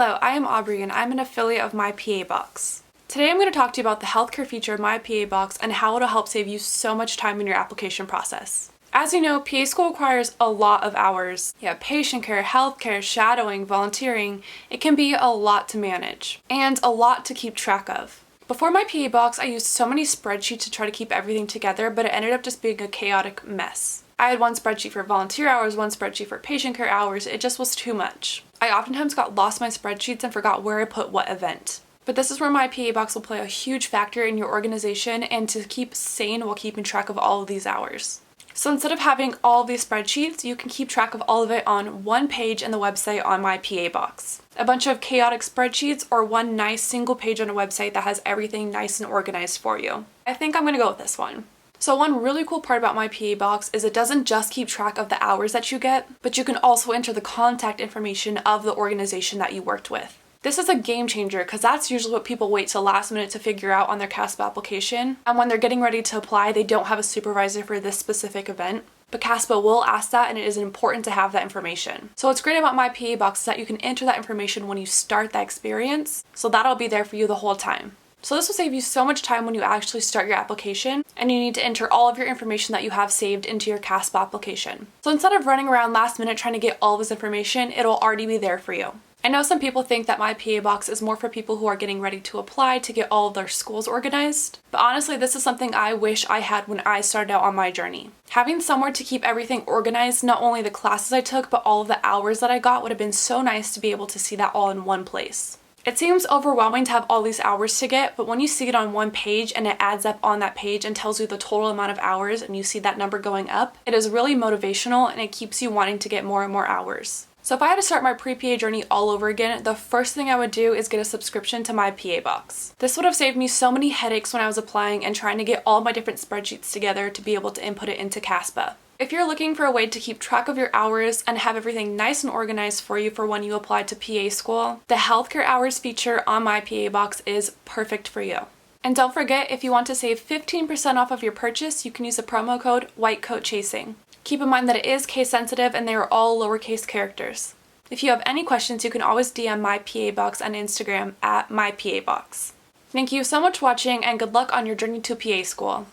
Hello, I am Aubrey and I'm an affiliate of myPAbox. Today I'm going to talk to you about the healthcare feature of myPAbox and how it'll help save you so much time in your application process. As you know, PA school requires a lot of hours. You have patient care, healthcare, shadowing, volunteering. It can be a lot to manage and a lot to keep track of. Before myPAbox, I used so many spreadsheets to try to keep everything together, but it ended up just being a chaotic mess. I had one spreadsheet for volunteer hours, one spreadsheet for patient care hours. It just was too much. I oftentimes got lost in my spreadsheets and forgot where I put what event. But this is where myPAbox will play a huge factor in your organization and to keep sane while keeping track of all of these hours. So instead of having all of these spreadsheets, you can keep track of all of it on one page in the website on myPAbox. A bunch of chaotic spreadsheets or one nice single page on a website that has everything nice and organized for you. I think I'm gonna go with this one. So one really cool part about myPAbox is it doesn't just keep track of the hours that you get, but you can also enter the contact information of the organization that you worked with. This is a game changer because that's usually what people wait till last minute to figure out on their CASPA application. And when they're getting ready to apply, they don't have a supervisor for this specific event. But CASPA will ask that, and it is important to have that information. So what's great about myPAbox is that you can enter that information when you start that experience, so that'll be there for you the whole time. So this will save you so much time when you actually start your application and you need to enter all of your information that you have saved into your CASPA application. So instead of running around last minute trying to get all of this information, it'll already be there for you. I know some people think that myPAbox is more for people who are getting ready to apply to get all of their schools organized, but honestly this is something I wish I had when I started out on my journey. Having somewhere to keep everything organized, not only the classes I took, but all of the hours that I got would have been so nice to be able to see that all in one place. It seems overwhelming to have all these hours to get, but when you see it on one page and it adds up on that page and tells you the total amount of hours and you see that number going up, it is really motivational and it keeps you wanting to get more and more hours. So if I had to start my pre-PA journey all over again, the first thing I would do is get a subscription to myPAbox. This would have saved me so many headaches when I was applying and trying to get all my different spreadsheets together to be able to input it into CASPA. If you're looking for a way to keep track of your hours and have everything nice and organized for you for when you apply to PA school, the healthcare hours feature on myPAbox is perfect for you. And don't forget, if you want to save 15% off of your purchase, you can use the promo code _WHITECOATCHASING. Keep in mind that it is case sensitive and they are all lowercase characters. If you have any questions, you can always DM myPAbox on Instagram at myPAbox. Thank you so much for watching and good luck on your journey to PA school.